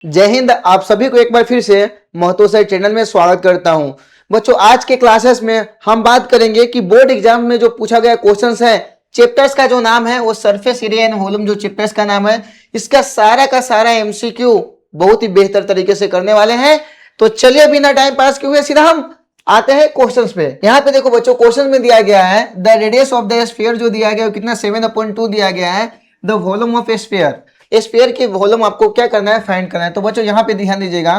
जय हिंद। आप सभी को एक बार फिर से महतो सर चैनल में स्वागत करता हूं। बच्चों, आज के क्लासेस में हम बात करेंगे कि बोर्ड एग्जाम में जो पूछा गया क्वेश्चंस है, चैप्टर्स का जो नाम है वो सरफेस एरिया एंड वॉल्यूम जो चैप्टर्स का नाम है, इसका सारा का सारा एमसीक्यू बहुत ही बेहतर तरीके से करने वाले हैं। तो चलिए बिना टाइम पास किए हुए सीधा हम आते हैं क्वेश्चंस पे। यहाँ पे देखो बच्चों, क्वेश्चन में दिया गया है the radius of the sphere जो दिया गया है कितना 7/2 दिया गया है। The volume of sphere, sphere की वॉल्यूम आपको क्या करना है, फाइंड करना है। तो बच्चों यहाँ पे ध्यान दीजिएगा,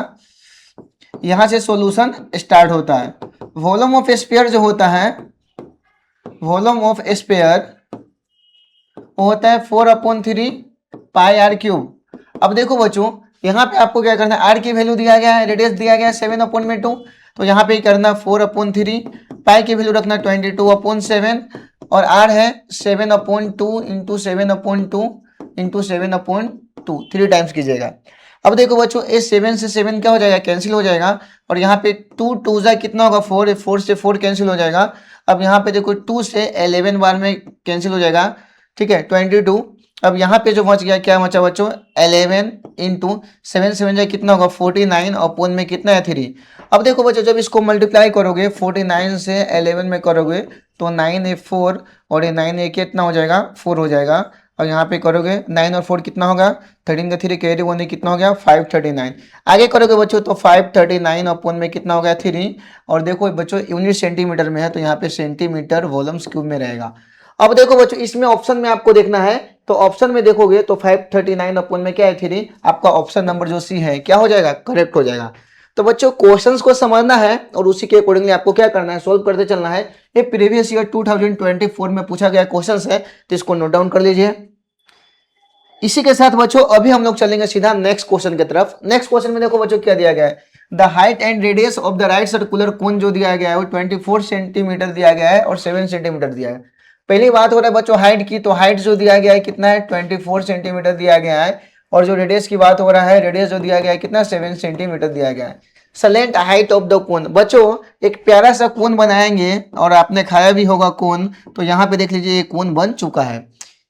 यहां से सॉल्यूशन स्टार्ट होता है। वॉल्यूम ऑफ स्फीयर जो होता है, वॉल्यूम ऑफ स्फीयर वो होता है 4/3 पाई आर क्यूब। अब देखो बच्चों, यहाँ पे आपको क्या करना है, आर की वैल्यू दिया गया है, रेडियस दिया गया है 7/2, तो यहाँ पे करना 4/3, पाई की वैल्यू रखना 22/7 और आर है 7/2 इंटू 7/2 इंटू 7/2, 3 टाइम्स कीजिएगा। अब देखो बच्चों, ये 7 से 7 क्या हो जाएगा, कैंसिल हो जाएगा। और यहाँ पे 2 2 जा कितना होगा 4, 4 से 4 कैंसिल हो जाएगा। अब यहाँ पे देखो 2 से 11 बार में कैंसिल हो जाएगा, ठीक है 22। अब यहाँ पे जो बच गया, क्या बचा बच्चों, 11 इंटू 7 7 जाए कितना होगा 49 और पोन में कितना है 3। अब देखो बच्चों, जब इसको मल्टीप्लाई करोगे 49 से 11 में करोगे तो 9 ए 4 और ये 9 ए कितना हो जाएगा 4 हो जाएगा। और यहाँ पे करोगे 9 और 4 कितना होगा, 13 का 3 कैरी 1 कितना हो गया 539। आगे करोगे बच्चों तो 539 अपन में कितना हो गया 3। और देखो बच्चों, यूनिट सेंटीमीटर में है तो यहाँ पे सेंटीमीटर वॉल्यूम्स क्यूब में रहेगा। अब देखो बच्चों, इसमें ऑप्शन में आपको देखना है, तो ऑप्शन में देखोगे तो 539 अपन में क्या है 3, आपका ऑप्शन नंबर जो सी है क्या हो जाएगा, करेक्ट हो जाएगा। तो बच्चों, क्वेश्चंस को समझना है और उसी के अकॉर्डिंगली आपको क्या करना है, सोल्व करते चलना है। ये प्रीवियस ईयर 2024 में पूछा गया क्वेश्चंस है, तो इसको नोट डाउन कर लीजिए। इसी के साथ बच्चों अभी हम लोग चलेंगे सीधा नेक्स्ट क्वेश्चन की तरफ। नेक्स्ट क्वेश्चन में देखो बच्चों क्या दिया गया है, the height and radius of the right circular कोन जो दिया गया है वो 24 सेंटीमीटर दिया गया है और 7 सेंटीमीटर दिया है। पहली बात हो रहा है बच्चों हाइट की, तो हाइट जो दिया गया है कितना है 24 सेंटीमीटर दिया गया है। और जो रेडियस की बात हो रहा है, रेडियस जो दिया गया है कितना 7 सेंटीमीटर दिया गया है। Select height of the cone. बच्चों, एक प्यारा सा कोन बनाएंगे और आपने खाया भी होगा कोन, तो यहाँ पे देख लीजिए ये कोन बन चुका है।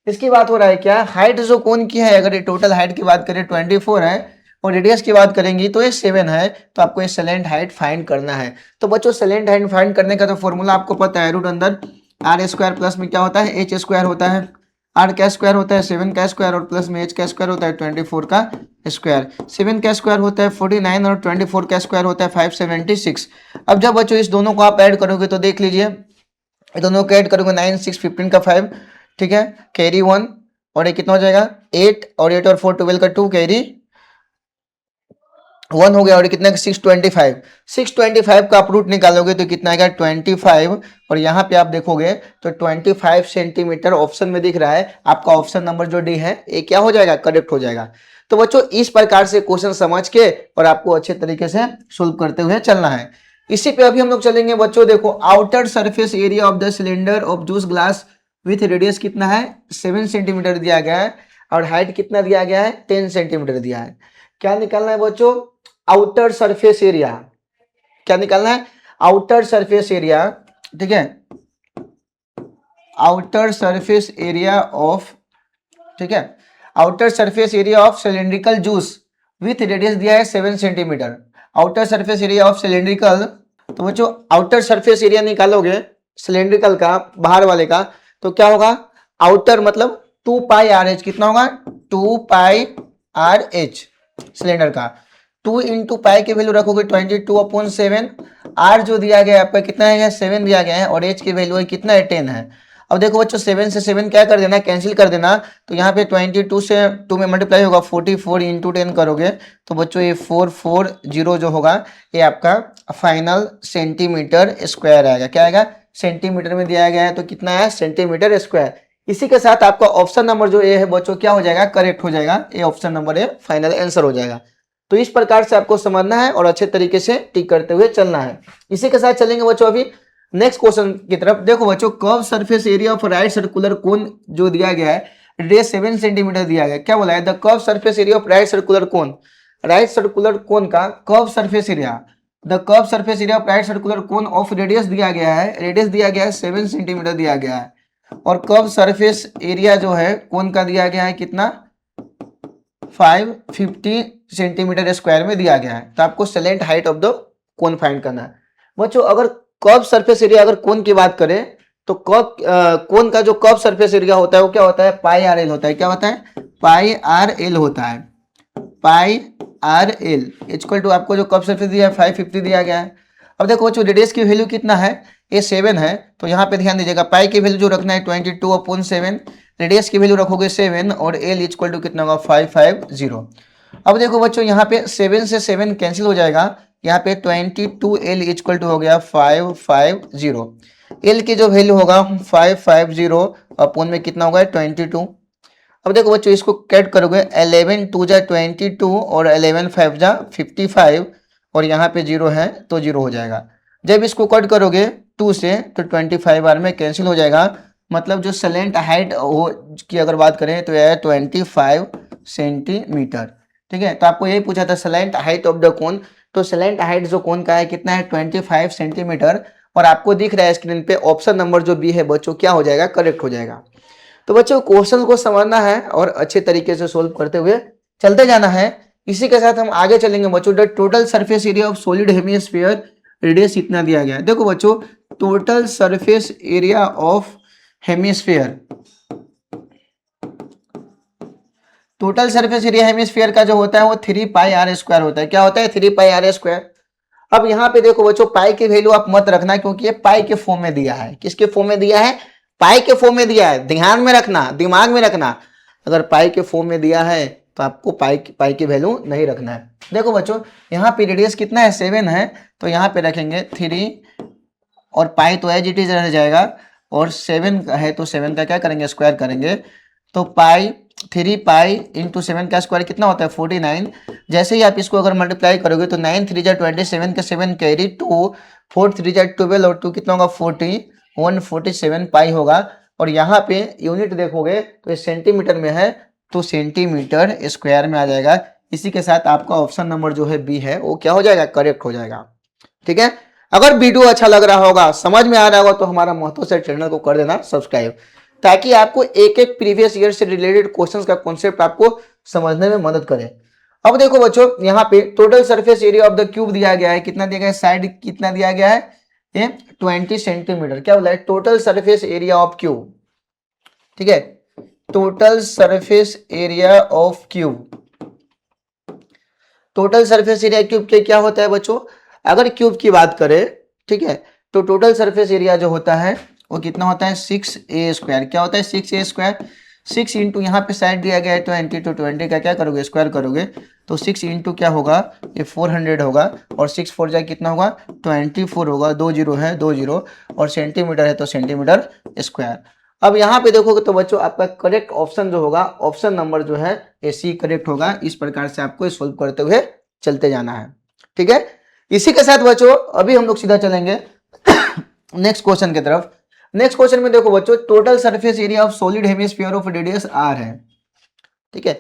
इसकी बात हो रहा है क्या, हाइट जो कोन की है, अगर ये टोटल हाइट की बात करें 24 है और रेडियस की बात करेंगी तो ये 7 है, तो आपको ये सेलेंट हाइट फाइंड करना है। तो बच्चों, सेलेंट हाइट फाइंड करने का तो फॉर्मूला आपको पता है, रूट अंदर आर स्क्वायर प्लस में क्या होता है एच स्क्वायर होता है। आर का स्क्वायर होता है 7 का स्क्वायर और प्लस में एच का स्क्वायर होता है 24 का स्क्वायर। 7 का स्क्वायर होता है 49 और 24 का स्क्वायर होता है 576। अब जब बच्चों इस दोनों को आप ऐड करोगे तो देख लीजिए, ये दोनों को ऐड करोगे 9 6 15 का 5, ठीक है कैरी 1 और ये कितना हो जाएगा 8 और 8 और 4 12 का 2 कैरी 1 हो गया। और कितना 625, 625 का आप रूट निकालोगे तो कितना आएगा 25। और यहाँ पे आप देखोगे तो 25 सेंटीमीटर ऑप्शन में दिख रहा है, आपका ऑप्शन नंबर जो डी है ये क्या हो जाएगा, करेक्ट हो जाएगा। तो बच्चों, इस प्रकार से क्वेश्चन समझ के और आपको अच्छे तरीके से सोल्व करते हुए चलना है। इसी पे अभी हम लोग चलेंगे बच्चों। देखो, outer surface area of the cylinder of juice glass with radius कितना है 7 सेंटीमीटर दिया गया है और हाइट कितना दिया गया है 10 सेंटीमीटर दिया है। क्या निकालना है बच्चों, आउटर सरफेस एरिया। क्या निकालना है, आउटर सरफेस एरिया, ठीक है आउटर सरफेस एरिया ऑफ, ठीक है outer surface area of cylindrical juice with radius दिया है 7 centimetre. Outer surface area of cylindrical, तो बच्चों आउटर सरफेस एरिया निकालोगे सिलेंड्रिकल का, बाहर वाले का, तो क्या होगा, आउटर मतलब 2 पाई आर एच, कितना होगा 2 पाई आर एच सिलेंडर का। 2 इंटू पाई की वैल्यू रखोगे 22/7। आर जो दिया गया है आपका कितना है 7 दिया गया है और एच की वैल्यू है कितना है 10 है। अब देखो बच्चों, 7 से 7 क्या कर देना, कैंसिल कर देना। तो यहाँ पे 22 से 2 में मल्टीप्लाई होगा 44 इंटू 10 करोगे तो बच्चों ये 440 जो होगा ये आपका फाइनल सेंटीमीटर स्क्वायर आएगा। क्या आएगा, सेंटीमीटर में दिया गया है तो कितना है सेंटीमीटर स्क्वायर। इसी के साथ आपका ऑप्शन नंबर जो ए है बच्चों क्या हो जाएगा, करेक्ट हो जाएगा। ये option number A final answer हो जाएगा। तो इस प्रकार से आपको समझना है और अच्छे तरीके से टिक करते हुए चलना है। इसी के साथ चलेंगे बच्चों अभी नेक्स्ट क्वेश्चन की तरफ। देखो बच्चों, curve surface area of right circular कोन जो दिया गया है, रेडियस 7 सेंटीमीटर दिया गया है। क्या बोला है, the curve surface area of right circular cone, right circular cone का curve surface area, the curve surface area of right circular cone of radius दिया गया है, रेडियस दिया गया है 7 सेंटीमीटर दिया गया है। और कर्व सरफेस एरिया जो है कोन का दिया गया है कितना 550 सेंटीमीटर स्क्वायर में दिया गया है। तो आपको salient height of the cone find करना है। बच्चों अगर कर्व सरफेस एरिया अगर कोन की बात करें तो कोन का जो कर्व सरफेस एरिया होता है वो क्या होता है, पाई आर एल होता है। क्या होता है, पाई आर एल होता है। पाई आर एल इक्वल टू आपको जो कर्व सरफेस दिया है 550 दिया गया है। अब देखो बच्चों रेडियस की वैल्यू कितना है, ये 7 है, तो यहाँ पे ध्यान दीजिएगा पाई की वैल्यू जो रखना है 22/7, रेडियस की वैल्यू रखोगे 7 और एल इक्वल टू कितना होगा 550। अब देखो बच्चों यहाँ पे 7 से 7 कैंसिल हो जाएगा, यहाँ पे 22L इक्वल टू हो गया 550। एल की जो वैल्यू होगा 550 अपॉन में कितना होगा 22। अब देखो बच्चों इसको कैट करोगे 11 2 जा 22 और 11 5 जा 55 और यहाँ पे 0 है तो 0 हो जाएगा। जब इसको कट करोगे 2 से तो 25 बार में कैंसिल हो जाएगा। मतलब जो सेलेंट हाइट हो की अगर बात करें तो यह है 25 सेंटीमीटर। ठीक है, तो आपको यही पूछा था salient height of the cone. तो सेलेंट हाइट जो कोन का है कितना है 25 सेंटीमीटर। और आपको दिख रहा है स्क्रीन पे ऑप्शन नंबर जो बी है बच्चों क्या हो जाएगा, करेक्ट हो जाएगा। तो बच्चों क्वेश्चन को समझना है और अच्छे तरीके से सोल्व करते हुए चलते जाना है। इसी के साथ हम आगे चलेंगे बच्चों। The total surface area of solid hemisphere radius इतना दिया गया है। देखो बच्चों total surface area of hemisphere, total surface area hemisphere का जो होता है वो 3 पाई आर स्क्वायर होता है। क्या होता है 3 पाई आर स्क्वायर। अब यहाँ पे देखो बच्चों पाई की वैल्यू आप मत रखना क्योंकि ये पाई के फॉर्म में दिया है। किसके फॉर्म में दिया है, पाई के फॉर्म में दिया है। ध्यान में रखना, दिमाग में रखना, अगर पाई के फॉर्म में दिया है तो आपको पाई की वैल्यू नहीं रखना है। देखो बच्चों यहाँ पे रेडियस कितना है 7 है, तो यहाँ पे रखेंगे 3 और पाई तो एज इट इज रह जाएगा और 7 है तो 7 का क्या करेंगे स्क्वायर करेंगे। तो पाई 3 पाई इंटू 7 का स्क्वायर कितना होता है 49। जैसे ही आप इसको अगर मल्टीप्लाई करोगे तो 9 3 जा 27 का 7 कैरी 2 4 3 जा 12 और 2 कितना होगा 40 147 पाई होगा। और यहाँ पे यूनिट देखोगे तो ये सेंटीमीटर में है तो सेंटीमीटर स्क्वायर में आ जाएगा। इसी के साथ आपका ऑप्शन नंबर जो है बी है वो क्या हो जाएगा, करेक्ट हो जाएगा। ठीक है, अगर वीडियो अच्छा लग रहा होगा, समझ में आ रहा होगा तो हमारा महत्व से चैनल को कर देना सब्सक्राइब, ताकि आपको एक एक प्रीवियस ईयर से रिलेटेड क्वेश्चंस का कॉन्सेप्ट आपको समझने में मदद करे। अब देखो बच्चों यहाँ पे total surface area of the cube दिया गया है। कितना दिया गया है, साइड कितना दिया गया है, ये 20 सेंटीमीटर। क्या बोला है, total surface area of cube. ठीक है, total surface area of cube, total surface area cube के क्या होता है बच्चों, अगर क्यूब की बात करें ठीक है तो टोटल सरफेस एरिया जो होता है वो कितना होता है 6a स्क्वायर। क्या होता है 6a स्क्वायर, 6 इंटू यहाँ पे साइड दिया गया है 20 तो 20 का क्या करोगे स्क्वायर करोगे तो 6 इंटू क्या होगा ये 400 होगा और 6 4 जा कितना होगा 24 होगा, 2 जीरो है 2 जीरो और सेंटीमीटर है तो सेंटीमीटर स्क्वायर। अब यहाँ पे देखोगे तो बच्चों आपका करेक्ट ऑप्शन जो होगा ऑप्शन नंबर जो है ये सी करेक्ट होगा। इस प्रकार से आपको सोल्व करते हुए चलते जाना है। ठीक है, इसी के साथ बच्चों अभी हम लोग सीधा चलेंगे नेक्स्ट क्वेश्चन की तरफ। नेक्स्ट क्वेश्चन में देखो बच्चों total surface area of solid hemisphere of radius R है। ठीक है,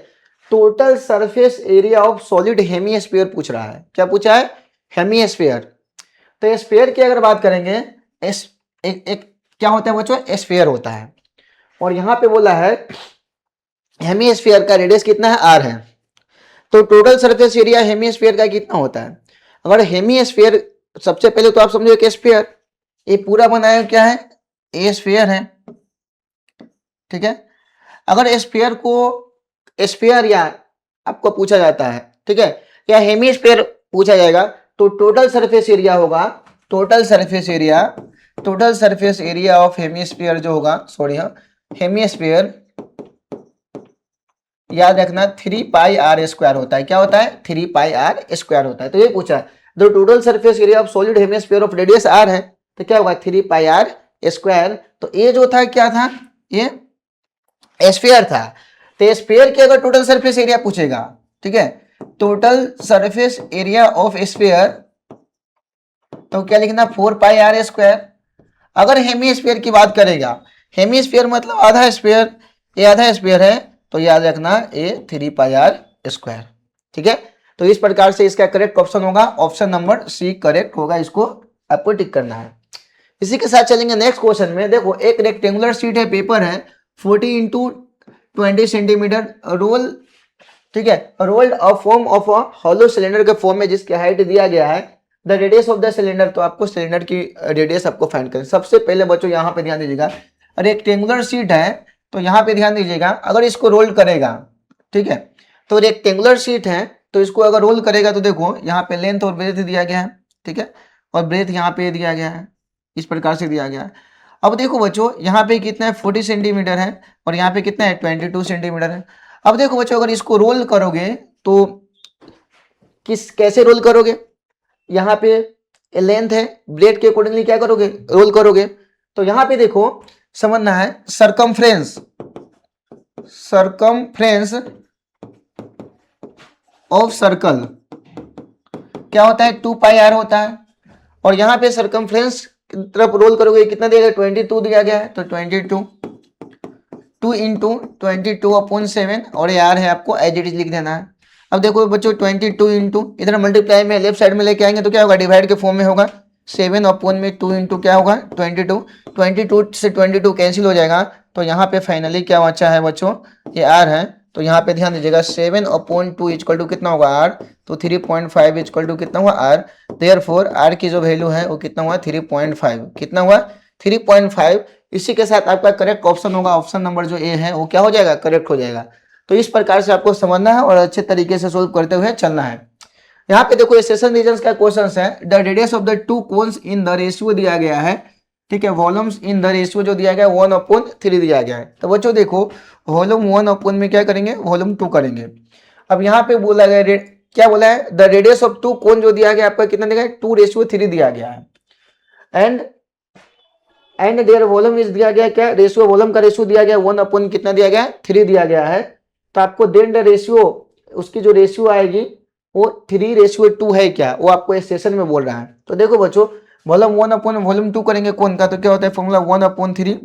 total surface area of solid hemisphere पूछ रहा है। क्या पूछा है, हेमिस्फीयर। तो स्फीयर की अगर बात करेंगे एक क्या होता है बच्चों, स्फीयर होता है। और यहां पे बोला है हेमिस्फीयर का रेडियस कितना है आर है। तो टोटल सरफेस एरिया हेमिस्फीयर का कितना होता है। अगर हेमिस्फीयर सबसे पहले तो आप समझो कि स्फीयर ये पूरा बनाया क्या है, ए स्फीयर है। ठीक है, अगर स्फीयर को स्फीयर या आपको पूछा जाता है ठीक है या हेमिस्फीयर पूछा जाएगा तो टोटल सरफेस एरिया होगा, total surface area of hemisphere जो होगा सॉरी हाँ हेमिस्फीयर याद रखना 3 पाई आर स्क्वायर होता है। क्या होता है 3 पाई आर स्क्वायर होता है। तो ये पूछा है जो total surface area of solid hemisphere of radius R है तो क्या होगा 3 पाई आर स्क्वायर। तो ये जो था क्या था, ये स्फीयर था। तो स्फीयर की अगर टोटल सरफेस एरिया पूछेगा ठीक है total surface area of sphere तो क्या लिखना 4 पाई आर स्क्वायर। अगर हेमिस्फीयर की बात करेगा, हेमिस्फीयर मतलब आधा स्फीयर, ये आधा स्फीयर है तो याद रखना ये 3 पाई आर स्क्वायर। ठीक है, तो इस प्रकार से इसका करेक्ट ऑप्शन होगा ऑप्शन नंबर सी करेक्ट होगा, इसको आपको टिक करना है। इसी के साथ चलेंगे नेक्स्ट क्वेश्चन में। देखो एक रेक्टेंगुलर शीट है, पेपर है 40 इंटू 20 सेंटीमीटर, रोल ठीक है, rolled a form of a hollow cylinder के फॉर्म में जिसकी हाइट दिया गया है, the radius of the cylinder, तो आपको सिलेंडर की रेडियस आपको फाइंड करनी। सबसे पहले बच्चों यहाँ पे ध्यान दीजिएगा, रेक्टेंगुलर शीट है तो यहाँ पे ध्यान दीजिएगा, अगर इसको रोल करेगा, ठीक है, तो रेक्टेंगुलर शीट है तो इसको अगर रोल करेगा तो देखो यहाँ पे लेंथ और ब्रेथ दिया गया है, ठीक है, और ब्रेथ यहाँ पे दिया गया है, इस प्रकार से दिया गया है। अब देखो बच्चों यहाँ पे कितना है 40 सेंटीमीटर है और यहाँ पे कितना है 22 सेंटीमीटर है। अब देखो बच्चों अगर इसको रोल करोगे तो कैसे रोल करोगे, यहाँ पे लेंथ है, ब्लेड के अकॉर्डिंगली क्या करोगे, रोल करोगे। तो यहाँ पे देखो समझना है, सरकमफ्रेंस ऑफ सर्कल क्या होता है, 2πr होता है। और यहाँ पे सरकमफ्रेंस की तरफ रोल करोगे कितना दिया गया, 22 दिया गया है, तो 22 2 इंटू 22/7 और ये आर है, आपको एज इट इज लिख देना है। अब देखो बच्चों 22 इंटू इधर मल्टीप्लाई में लेफ्ट साइड में लेके आएंगे तो क्या होगा, डिवाइड के फॉर्म में होगा, 7/2 इंटू क्या होगा 22 से 22 कैंसिल हो जाएगा। तो यहाँ पे फाइनली क्या बचा है बच्चों, ये आर है। तो यहाँ पे ध्यान दीजिएगा 7/2 इक्वल टू कितना होगा आर, तो 3.5 इक्वल टू कितना हुआ आर। देयरफॉर आर की जो वैल्यू है वो कितना हुआ 3.5, कितना हुआ 3.5। इसी के साथ आपका करेक्ट ऑप्शन होगा, ऑप्शन नंबर जो ए है वो क्या हो जाएगा, करेक्ट हो जाएगा। तो इस प्रकार से आपको समझना है और अच्छे तरीके से सोल्व करते हुए चलना है। यहाँ पे देखो सेशन रीजन का क्वेश्चन है, the radius of the two cons in the ratio दिया गया है, ठीक है, वॉल्यूम्स इन द रेशियो जो दिया गया है 1/3 दिया गया है। तो बच्चों देखो वॉल्यूम 1 में क्या करेंगे, वॉल्यूम 2 करेंगे। अब यहाँ पे बोला गया क्या बोला है, द रेडियस ऑफ टू कोन जो दिया गया आपका कितना दिया गया, 2:3 दिया गया है। एंड देयर वॉल्यूम इज दिया गया क्या, रेशियो, वॉल्यूम का रेशियो दिया गया 1 कितना दिया गया 3 दिया गया है। तो आपको देन द रेशियो, उसकी जो रेशियो आएगी वो 3:2 है क्या, वो आपको इस सेशन में बोल रहा है। तो देखो बच्चों वॉल्यूम 1/2 करेंगे कौन का, तो क्या होता है फॉर्मूला 1/3,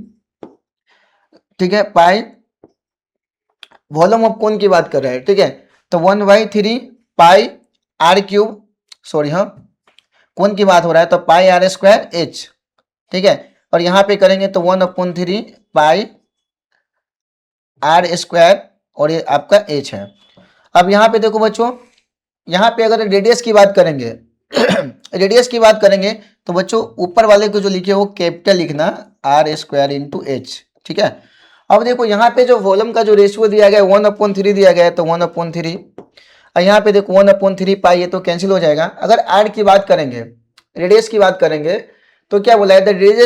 ठीक है, पाई वॉल्यूम ऑफ कौन की बात कर रहे हैं, ठीक है, तो 1/3 पाई आर क्यूब, सॉरी हाँ कौन की बात हो रहा है, तो पाई आर स्क्वायर एच, ठीक है, और यहाँ पे करेंगे तो 1/3 पाई आर स्क्वायर और ये आपका एच है। अब यहाँ पे देखो बच्चों, यहाँ पे अगर रेडियस की बात करेंगे रेडियस की बात करेंगे तो बच्चों ऊपर वाले को जो लिखे वो कैपिटल लिखना, आर स्क्वायर इंटू एच, ठीक है। अब देखो यहाँ पे जो वॉल्यूम का जो रेशियो दिया गया है 1/3 दिया गया है, तो 1/3 और यहाँ पे देखो 1/3 पाई, ये तो कैंसिल हो जाएगा। अगर आर की बात करेंगे, रेडियस की बात करेंगे तो क्या बोला है,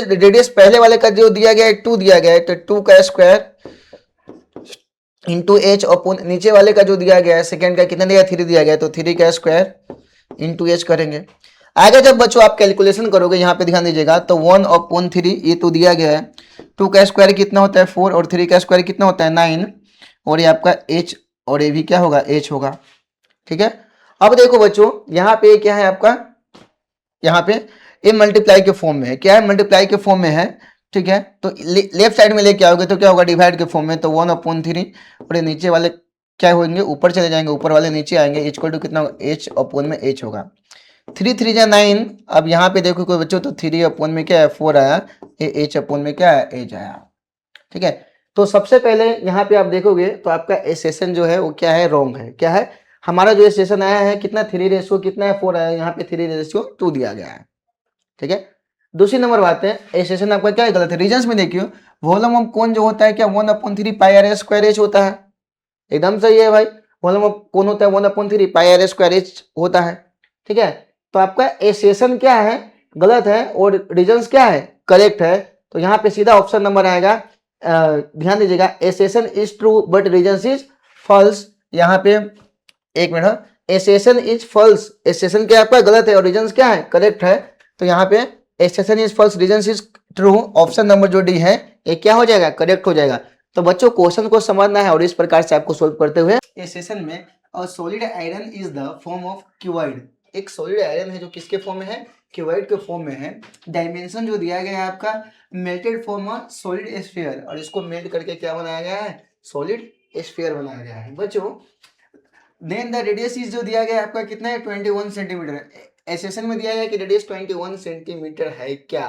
रेडियस पहले वाले का जो दिया गया है 2 दिया गया है, तो 2 का स्क्वायर इंटू एच अपॉन नीचे वाले का जो दिया गया है सेकंड का कितना दिया 3 दिया गया है, तो 3 का स्क्वायर इंटू एच करेंगे। आगे जब बच्चों आप कैलकुलेशन करोगे यहाँ पे ध्यान दीजिएगा, तो 1/3 ये तो दिया गया है, 2 का स्क्वायर कितना होता है 4 और 3 का स्क्वायर कितना होता है 9 और ये आपका एच और ये भी क्या होगा एच होगा, ठीक है। अब देखो बच्चों यहाँ पे क्या है आपका, यहाँ पे ये मल्टीप्लाई के फॉर्म में है, क्या है मल्टीप्लाई के फॉर्म में है, ठीक है। तो लेफ्ट साइड में लेके आओगे तो क्या होगा डिवाइड के फॉर्म में, तो 1/3 और ये नीचे वाले क्या होंगे ऊपर चले जाएंगे, ऊपर वाले नीचे आएंगे, इक्वल टू कितना एच अपॉन में एच होगा, 3 3 जा 9। अब यहाँ पे देखो कोई बच्चों तो 3 अपॉन में क्या है 4 आया, ये एच अपॉन में क्या है एच आया, ठीक है। तो सबसे पहले यहाँ पे आप देखोगे तो आपका एसेशन जो है वो क्या है रॉन्ग है, क्या है हमारा जो एसेशन आया है कितना 3 कितना है 4 आया, यहाँ पे 3:2 दिया गया है, ठीक है। दूसरी नंबर बात है एसेशन आपका क्या है गलत है। रीजंस में देखियो वॉल्यूम ऑफ कोन जो होता है क्या 1/3 पाई आर स्क्वायर एच होता है, एकदम सही है भाई, वॉल्यूम ऑफ कोन होता है 1/3 पाई आर स्क्वायर एच होता है, ठीक है। तो आपका एसेशन क्या है गलत है और रीजंस क्या है करेक्ट है। तो यहाँ पे सीधा ऑप्शन नंबर आएगा, ध्यान दीजिएगा assertion is true but reasons is false. यहाँ पे एक minute, assertion is false, assertion क्या आपका गलत है और रीजंस क्या है करेक्ट है। तो यहाँ पे assertion is false reasons is true, option number जो डी है ये क्या हो जाएगा करेक्ट हो जाएगा। तो बच्चों क्वेश्चन को समझना है और इस प्रकार से आपको सोल्व करते हुए एसेशन में a solid iron is the form of cuboid, एक सॉलिड आयरन है जो किसके फॉर्म में है क्यूबॉइड के फॉर्म में है। डायमेंशन जो दिया गया है आपका melted form of solid sphere, और इसको मेल्ट करके क्या बनाया गया है सॉलिड स्फीयर बनाया गया है बच्चों। देन द रेडियस इज जो दिया गया है आपका कितना है 21 सेंटीमीटर, एसेशन में दिया गया है कि रेडियस 21 सेंटीमीटर है क्या।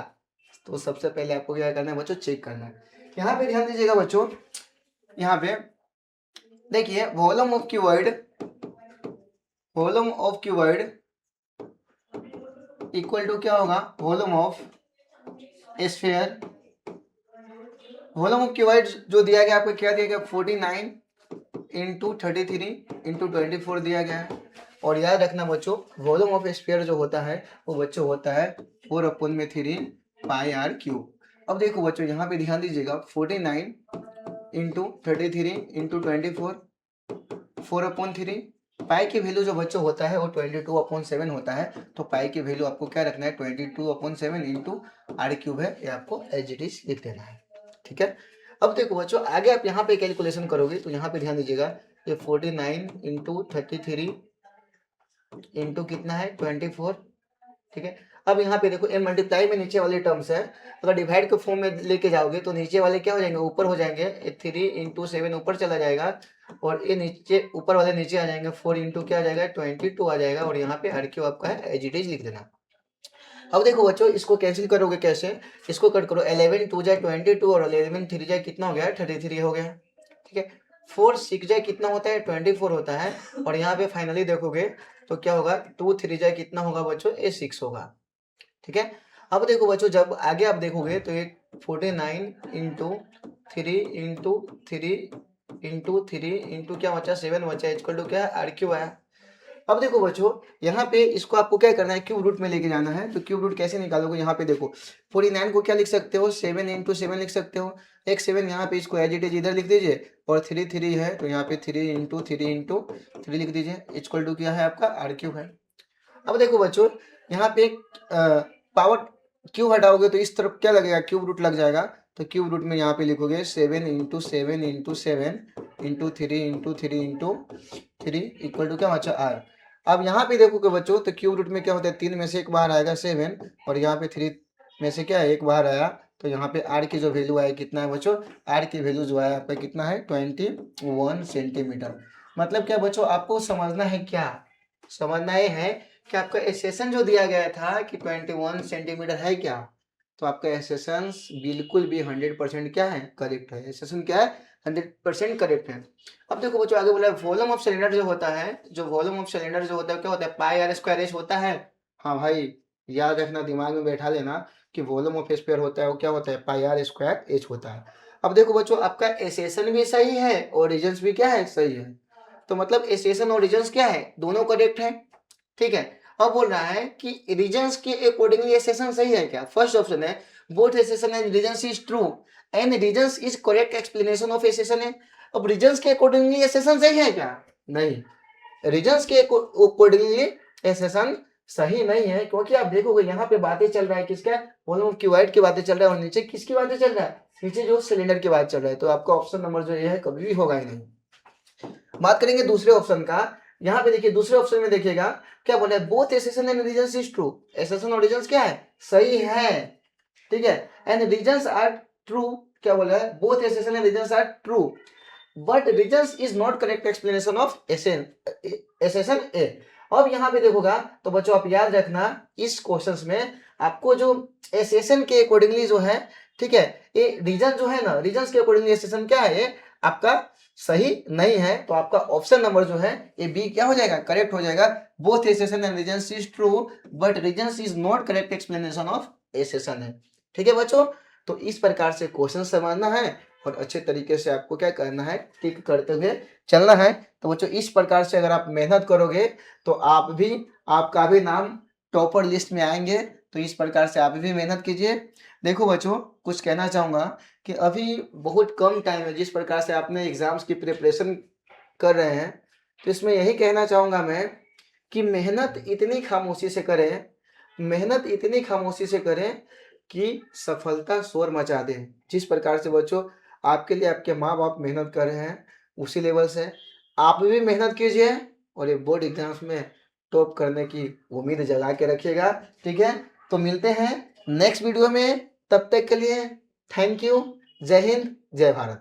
तो सबसे पहले आपको क्या करना है बच्चों चेक करना है। यहाँ पे ध्यान दीजिएगा बच्चों, यहाँ पे देखिए volume of cuboid, volume of cuboid equal to क्या होगा, volume of sphere. Volume of cuboid जो दिया गया आपको क्या दिया गया, 49 इंटू 33 इंटू 24 दिया गया है। और याद रखना बच्चों, वॉल्यूम ऑफ स्फीयर जो होता है वो बच्चों होता है 4/3 पाई आर क्यूब। अब देखो बच्चों यहाँ पे ध्यान दीजिएगा, 49 इंटू 33 इंटू 24 4/3, पाई की वैल्यू जो बच्चों होता है वो 22/7 होता है। तो पाई की वैल्यू आपको क्या रखना है, 22/7 इंटू आर क्यूब है, ये आपको एज इट इज लिख देना है। ठीक है। अब देखो बच्चों आगे आप यहाँ पे कैलकुलेशन करोगे तो यहाँ पे ध्यान दीजिएगा, ये 49 इंटू 33 इंटू कितना है 24। ठीक है। अब यहाँ पे देखो, ये मल्टीप्लाई में नीचे वाले टर्म्स है, अगर डिवाइड के फॉर्म में लेके जाओगे तो नीचे वाले क्या हो जाएंगे, ऊपर हो जाएंगे, 3 इंटू 7 ऊपर चला जाएगा, और ये नीचे ऊपर वाले नीचे आ जाएंगे, 4 इंटू क्या आ जाएगा 22 आ जाएगा, और यहाँ पे आर क्यू आपका है एज इट इज लिख देना। अब देखो बच्चों इसको कैंसिल करोगे कैसे, इसको कट करो, 11 2 जाए 22 और 11 3 जाए कितना हो गया 33 हो गया। ठीक है। 4 6 जाए कितना होता है 24 होता है, और यहाँ पे फाइनली देखोगे तो क्या होगा, 2 3 जाए कितना होगा बच्चों, ये 6 होगा। ठीक है। अब देखो बच्चों जब आगे आप देखोगे तो ये 49 इंटू 3 इंटू 3 इंटू 3 इंटू क्या बचा 7 बचा, इक्वल टू क्या आर क्यू आया। अब देखो बच्चों यहाँ पे इसको आपको क्या करना है, क्यूब रूट में लेके जाना है। तो क्यूब रूट कैसे निकालोगे, यहाँ पे देखो 49 को क्या लिख सकते हो, 7 इंटू 7 लिख सकते हो, एक 7 यहाँ पे, इसको एज इट इज इधर लिख दीजिए, और 3 3 है तो यहाँ पे 3 इंटू 3 इंटू 3 लिख दीजिए, इक्वल टू क्या है आपका आर क्यूब है। अब देखो बच्चों यहाँ पे पावर क्यूब हटाओगे तो इस तरफ क्या लगेगा, क्यूब रूट लग जाएगा। तो क्यूब रूट में यहाँ पे लिखोगे 7 into 7 into 7 into 3 into 3 into 3 equal to क्या बचा आर। अब यहाँ पे देखोगे बच्चों तो क्यूब रूट में क्या होता है, 3 में से एक बाहर आएगा 7, और यहाँ पे 3 में से क्या है एक बाहर आया, तो यहाँ पे आर की जो वैल्यू आए कितना है बच्चों, आर की वैल्यू जो है आपका कितना है 21 सेंटीमीटर। मतलब क्या बच्चों आपको समझना है, क्या समझना ये है कि आपका एसेशन जो दिया गया था कि 21 सेंटीमीटर है क्या, तो आपका एसेशन बिल्कुल भी 100% क्या है, करेक्ट है। एसेशन क्या है, 100% करेक्ट है। अब देखो बच्चों आगे बोला वॉल्यूम ऑफ सिलेंडर जो होता है, जो वॉल्यूम ऑफ सिलेंडर जो होता है क्या होता है, पाई आर स्क्वायर एच होता है। हाँ भाई याद रखना, दिमाग में बैठा लेना कि वॉल्यूम ऑफ स्फीयर होता है वो क्या होता है, पाई आर स्क्वायर एच होता है। अब देखो बच्चों आपका एसेशन भी सही है और रीजन्स भी क्या है, सही है। तो मतलब एसेशन और रीजन्स क्या है, दोनों करेक्ट है। ठीक है। अब बोल रहा है कि रीजन्स के अकॉर्डिंगली एसेशन सही है क्या, फर्स्ट ऑप्शन है both assertion and reasons is true and reasons is correct explanation of assertion है। अब रीजन्स के अकॉर्डिंगली एसेशन सही है क्या, नहीं, रीजन्स के अकॉर्डिंगली एसेशन सही नहीं है, क्योंकि आप देखोगे यहाँ पे बातें चल रहा है किसका, वॉल्यूम ऑफ क्यूबॉइड की बातें चल रहा है, और नीचे किसकी बातें चल रहा है, नीचे जो सिलेंडर की बात चल रहा है। तो आपका ऑप्शन नंबर जो ये है कभी भी होगा ही नहीं। बात करेंगे दूसरे ऑप्शन का, यहाँ पे देखिए दूसरे ऑप्शन में देखिएगा क्या बोला है, both assertion and reasons is true, assertion और रीजन्स क्या है, सही है। ठीक है। एंड रीजन्स आर ट्रू, क्या बोला है, both assertion and reasons are true but reasons is not correct explanation of assertion A. अब यहाँ पे देखोगा तो बच्चों आप याद रखना इस क्वेश्चंस में आपको जो एसेशन के अकॉर्डिंगली जो है, ठीक है, ये रीजन जो है ना, रीजन्स के अकॉर्डिंगली एसेशन क्या है, ये आपका सही नहीं है। तो आपका ऑप्शन नंबर जो है ये बी क्या हो जाएगा, करेक्ट हो जाएगा। Both assertion and reasons is true but reasons is not correct explanation of assertion है। ठीक है बच्चों, तो इस प्रकार से क्वेश्चन समझना है और अच्छे तरीके से आपको क्या करना है, टिक करते हुए चलना है। तो बच्चों इस प्रकार से अगर आप मेहनत करोगे तो आप भी, आपका भी नाम टॉपर लिस्ट में आएंगे। तो इस प्रकार से आप भी मेहनत कीजिए। देखो बच्चों कुछ कहना चाहूँगा कि अभी बहुत कम टाइम है, जिस प्रकार से आपने एग्जाम्स की प्रिपरेशन कर रहे हैं, तो इसमें यही कहना चाहूँगा मैं कि मेहनत इतनी खामोशी से करें, मेहनत इतनी खामोशी से करें कि सफलता शोर मचा दे। जिस प्रकार से बच्चों आपके लिए आपके माँ बाप मेहनत कर रहे हैं, उसी लेवल से आप भी मेहनत कीजिए और ये बोर्ड एग्जाम्स में टॉप करने की उम्मीद जगा के रखिएगा। ठीक है, तो मिलते हैं नेक्स्ट वीडियो में, तब तक के लिए थैंक यू। जय हिंद, जय भारत।